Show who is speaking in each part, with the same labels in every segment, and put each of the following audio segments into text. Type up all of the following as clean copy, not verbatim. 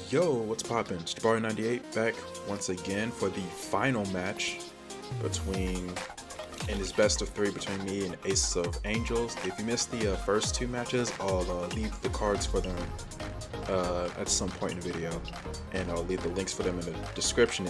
Speaker 1: Yo, what's poppin'? It's Bar98 back once again for the final match between, in this best of three between me and Ace of Angels. If you missed the first two matches, I'll leave the cards for them at some point in the video, and I'll leave the links for them in the description.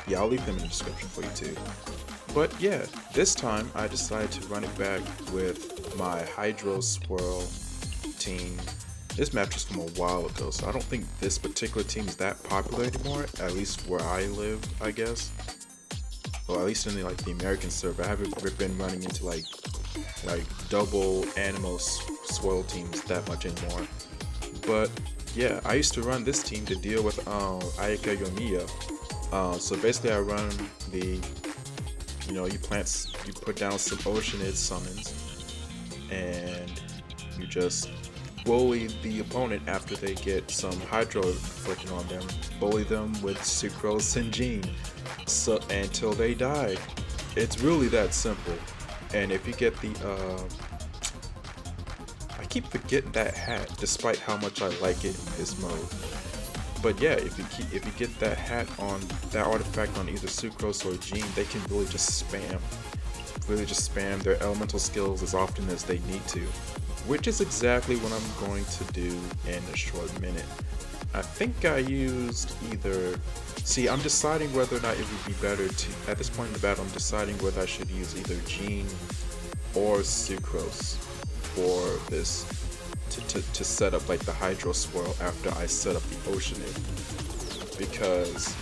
Speaker 1: Yeah, I'll leave them in the description for you too. But yeah, this time I decided to run it back with my Hydro Swirl team. This match is from a while ago, so I don't think this particular team is that popular anymore, at least where I live, I guess. Well, at least in the American server. I haven't been running into like double Animo Swirl teams that much anymore. But yeah, I used to run this team to deal with Ayaka Yomiya. So basically I run the, you put down some Oceanid summons, and you just bully the opponent after they get some Hydro inflicted on them. Bully them with Sucrose and Gene until they die. It's really that simple. And if you get the I keep forgetting that hat despite how much I like it in this mode. But yeah, if you get that hat on that artifact on either Sucrose or Gene, they can really just spam their elemental skills as often as they need to. Which is exactly what I'm going to do in a short minute. I think I used either... See, I'm deciding whether or not it would be better to... At this point in the battle, I'm deciding whether I should use either Gene or Sucrose for this, to set up like the Hydro Swirl after I set up the Oceanid. Because...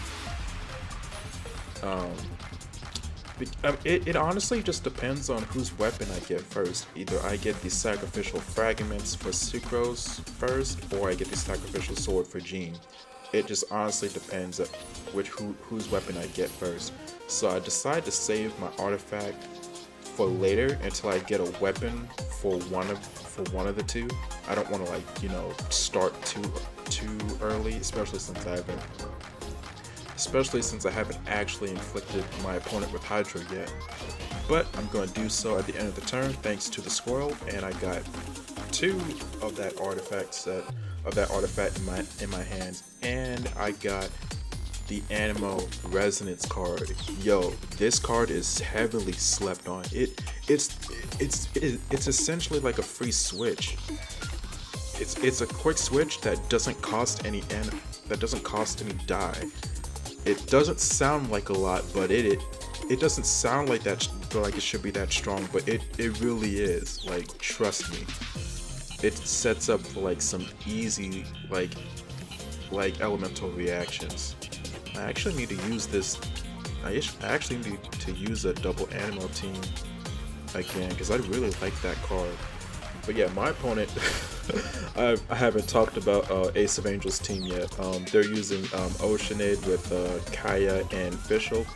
Speaker 1: It honestly just depends on whose weapon I get first. Either I get the sacrificial fragments for Sucrose first, or I get the sacrificial sword for Gene. It just honestly depends on whose weapon I get first. So I decided to save my artifact for later until I get a weapon for one of the two. I don't want to start too early, especially since I haven't actually inflicted my opponent with Hydro yet. But I'm going to do so at the end of the turn thanks to the Swirl, and I got two of that artifact in my hands, and I got the Animo Resonance card. Yo, this card is heavily slept on. It's essentially like a free switch. It's a quick switch that doesn't cost any die. It doesn't sound like a lot, but it doesn't sound like that, like it should be that strong, but it really is. Like, trust me. It sets up for like some easy like elemental reactions. I actually need to use this. I actually need to use a double Animo team again because I really like that card. But yeah, my opponent, I haven't talked about Ace of Angels team yet. They're using Oceanid with Kaeya and Fischl.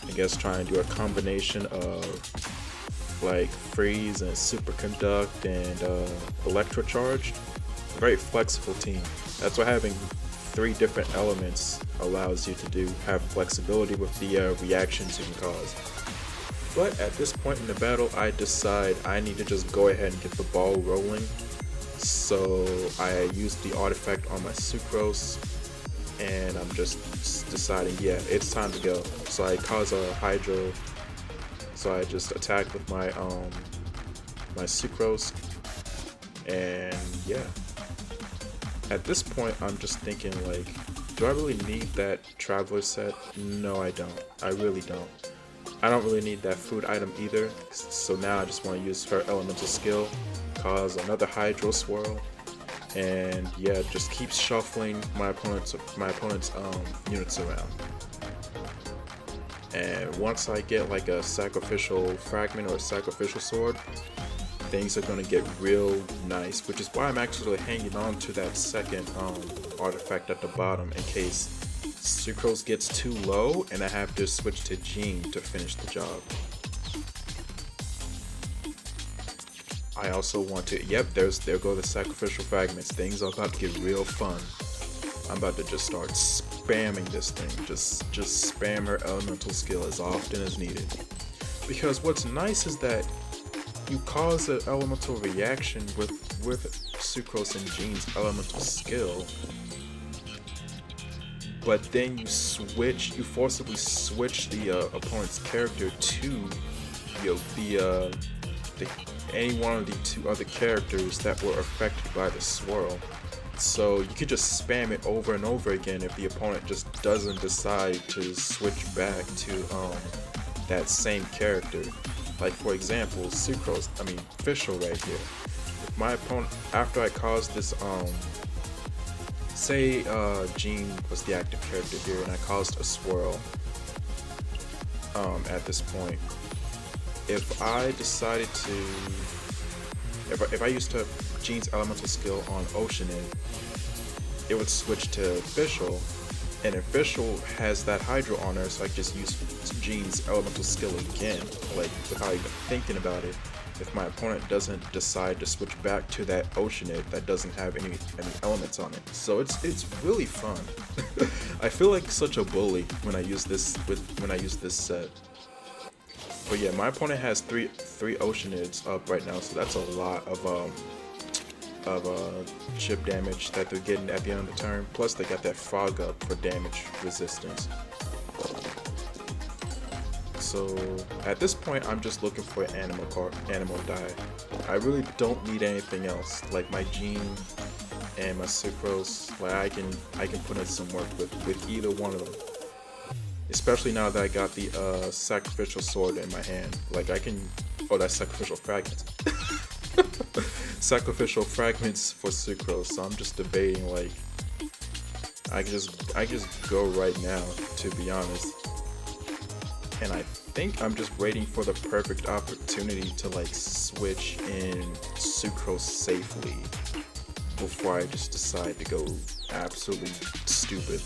Speaker 1: I guess trying to do a combination of like freeze and superconduct and electrocharge. Very flexible team. That's what having 3 different elements allows you to do. Have flexibility with the reactions you can cause. But at this point in the battle, I decide I need to just go ahead and get the ball rolling. So I use the artifact on my Sucrose, and I'm just deciding, yeah, it's time to go. So I cause a Hydro. So I just attack with my my Sucrose, and yeah. At this point, I'm just thinking like, do I really need that Traveler set? No, I don't. I really don't. I don't really need that food item either, so now I just want to use her elemental skill, cause another Hydro Swirl, and yeah, just keep shuffling my opponent's units around. And once I get like a sacrificial fragment or a sacrificial sword, things are gonna get real nice, which is why I'm actually hanging on to that second artifact at the bottom in case Sucrose gets too low and I have to switch to Gene to finish the job. I also want to, there go the sacrificial fragments. Things are about to get real fun. I'm about to just start spamming this thing. Just spam her elemental skill as often as needed. Because what's nice is that you cause an elemental reaction with Sucrose and Jean's elemental skill, but then you forcibly switch the opponent's character to any one of the two other characters that were affected by the swirl. So you could just spam it over and over again if the opponent just doesn't decide to switch back to that same character. Like for example, Fischl right here. If my opponent, after I caused this, say Jean was the active character here and I caused a swirl at this point, if I decided to, if I used Jean's elemental skill on Oceanid, it would switch to Fischl, and if Fischl has that Hydro on her, so I just use Jean's elemental skill again, like without even thinking about it. If my opponent doesn't decide to switch back to that Oceanid that doesn't have any elements on it, so it's really fun. I feel like such a bully when I use this set. But yeah, my opponent has three Oceanids up right now, so that's a lot of chip damage that they're getting at the end of the turn. Plus, they got that fog up for damage resistance. So at this point, I'm just looking for an animal die. I really don't need anything else. Like my Jean and my Sucrose, like I can put in some work with either one of them. Especially now that I got the sacrificial sword in my hand. Like I can, that's sacrificial fragments. Sacrificial fragments for Sucrose. So I'm just debating, like I just go right now, to be honest. And I think I'm just waiting for the perfect opportunity to like switch in Sucrose safely before I just decide to go absolutely stupid.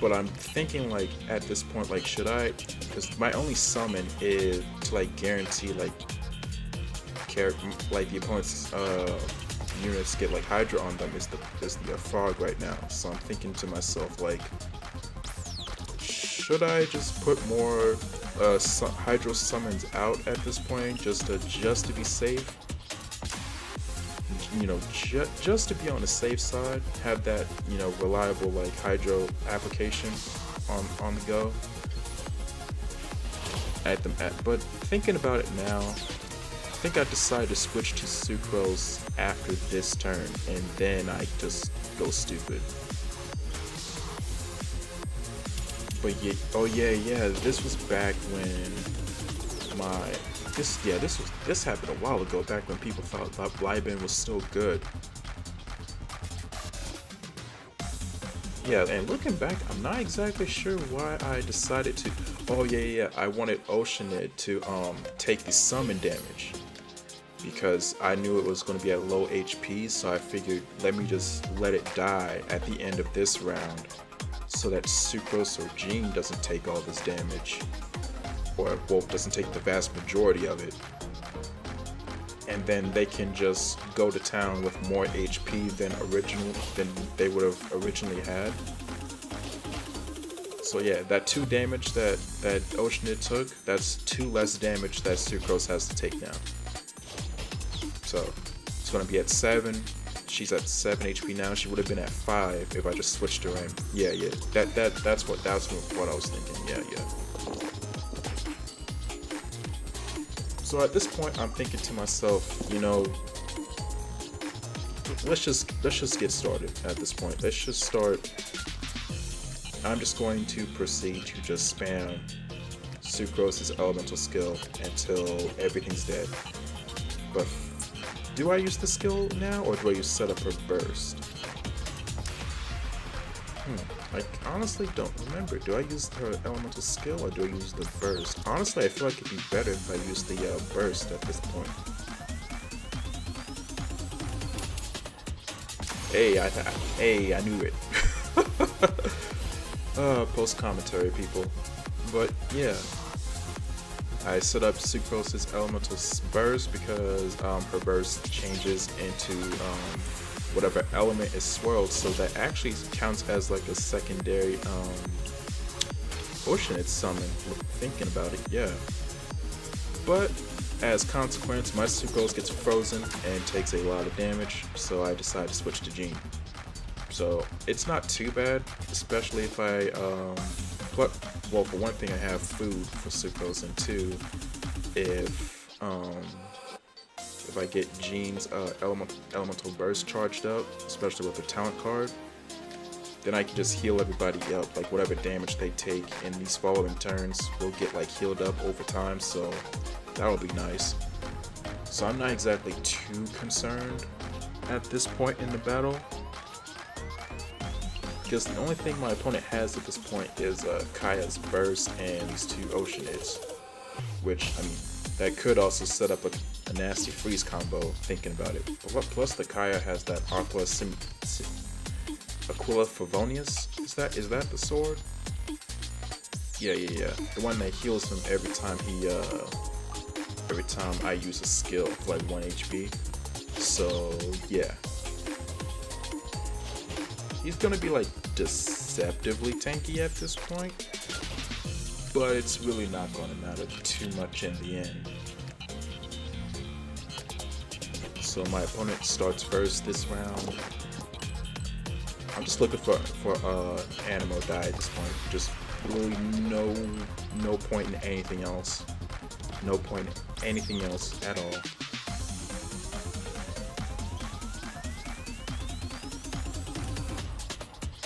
Speaker 1: But I'm thinking, like, at this point, like, should I, because my only summon is to like guarantee like the opponent's units get like Hydra on them is the fog right now. So I'm thinking to myself, like, should I just put more Hydro summons out at this point just to be safe? You know, just to be on the safe side, have that, you know, reliable like Hydro application on the go. But thinking about it now, I think I decided to switch to Sucrose after this turn, and then I just go stupid. But yeah, this was back when this happened a while ago, back when people thought Raiden was still good. Yeah, and looking back, I'm not exactly sure why I decided to. I wanted Oceanid to take the summon damage because I knew it was going to be at low HP, so I figured let me just let it die at the end of this round, so that Sucrose or Jean doesn't take all this damage, or doesn't take the vast majority of it, and then they can just go to town with more HP than they would have originally had. So yeah, that 2 damage that Oceanid took, that's 2 less damage that Sucrose has to take now. So it's gonna be at 7. She's at 7 HP now. She would have been at 5 if I just switched her in. Yeah. That's what I was thinking. Yeah. So at this point, I'm thinking to myself, you know, let's just get started. At this point, let's just start. I'm just going to proceed to just spam Sucrose's elemental skill until everything's dead. But do I use the skill now, or do I use set up her burst? I honestly don't remember. Do I use her elemental skill, or do I use the burst? Honestly, I feel like it'd be better if I use the burst at this point. Hey, I knew it. Post commentary, people. But yeah, I set up Sucrose's elemental burst because her burst changes into whatever element is swirled, so that actually counts as like a secondary Oceanid summon. Thinking about it, yeah. But As consequence, my Sucrose gets frozen and takes a lot of damage, so I decide to switch to Gene. So it's not too bad, especially if I, well, for one thing I have food for Sucrose, and two, if I get Gene's elemental burst charged up, especially with the talent card, then I can just heal everybody up. Like whatever damage they take in these following turns will get like healed up over time, so that'll be nice. So I'm not exactly too concerned at this point in the battle, because the only thing my opponent has at this point is Kaeya's burst and these two Oceanids, which, I mean, that could also set up a nasty freeze combo, thinking about it. But plus the Kaeya has that Aquila Favonius, is that the sword? Yeah. The one that heals him every time I use a skill for like 1 HP. So yeah. He's gonna be like deceptively tanky at this point, but it's really not gonna matter too much in the end. So my opponent starts first this round. I'm just looking for Animo die at this point. Just really no point in anything else. No point in anything else at all.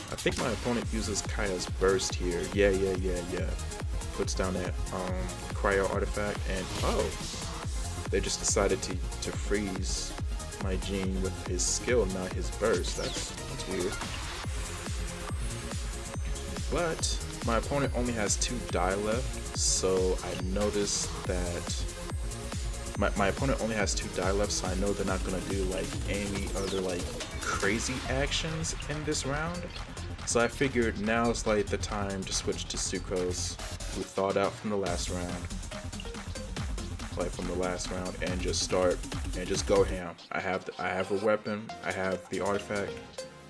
Speaker 1: I think my opponent uses Kaeya's burst here. Yeah. Puts down that cryo artifact, and oh, they just decided to freeze my Gene with his skill, not his burst. That's weird. But my opponent only has 2 die left, so I noticed that my opponent only has 2 die left, so I know they're not gonna do like any other like crazy actions in this round. So I figured now's like the time to switch to Sucrose, who thawed out from the last round. And just start and just go ham. I have a weapon, I have the artifact,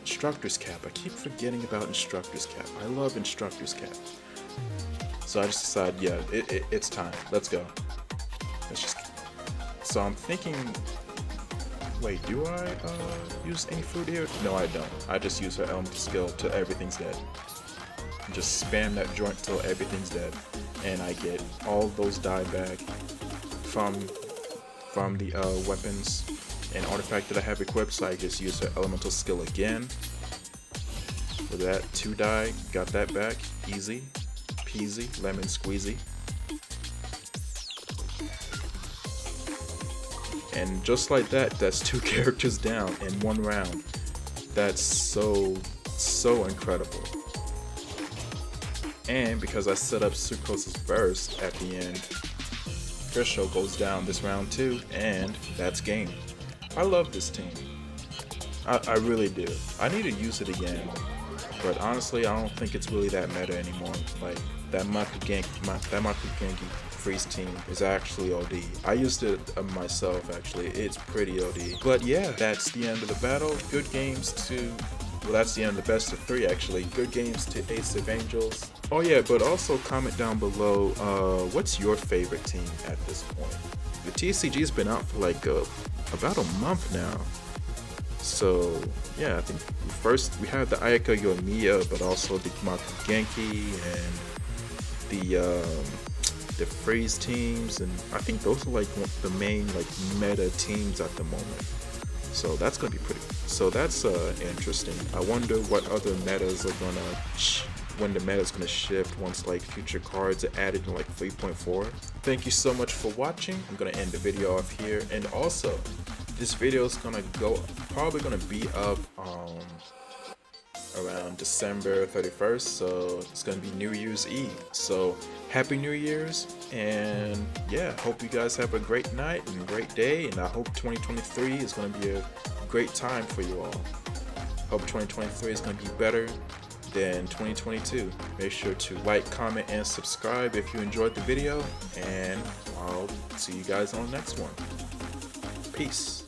Speaker 1: Instructor's Cap. I keep forgetting about Instructor's Cap. I love Instructor's Cap. So I just decided, yeah, it's time. Let's go. So I'm thinking, wait, do I use any food here? No, I don't. I just use her elemental skill till everything's dead. Just spam that joint till everything's dead, and I get all those die back from the weapons and artifact that I have equipped. So I just use her elemental skill again. For that, 2 die, got that back, easy peasy, lemon squeezy. And just like that, that's 2 characters down in 1 round. That's so incredible. And because I set up Sucrose's burst at the end, Fischl goes down this round too, and that's game. I love this team. I really do. I need to use it again, but honestly, I don't think it's really that meta anymore. Like that Makugenki freeze team is actually OD. I used it myself actually. It's pretty OD. But yeah, that's the end of the battle. Good games to, well, that's the end of the best of 3 actually. Good games to Ace of Angels. Oh yeah, but also comment down below, what's your favorite team at this point? The TCG's been out for like about a month now. So yeah, I think first we have the Ayaka Yoimiya, but also the Makugenki and the freeze teams, and I think those are like the main like meta teams at the moment. So that's gonna be pretty. So that's interesting. I wonder what other metas are gonna when the meta is gonna shift once like future cards are added in like 3.4. Thank you so much for watching. I'm gonna end the video off here, and also this video is probably gonna be up around December 31st, so it's gonna be New Year's Eve. So happy New Year's, and yeah, hope you guys have a great night and a great day, and I hope 2023 is gonna be a great time for you all. Hope 2023 is gonna be better than 2022. Make sure to like, comment, and subscribe if you enjoyed the video, and I'll see you guys on the next one. Peace.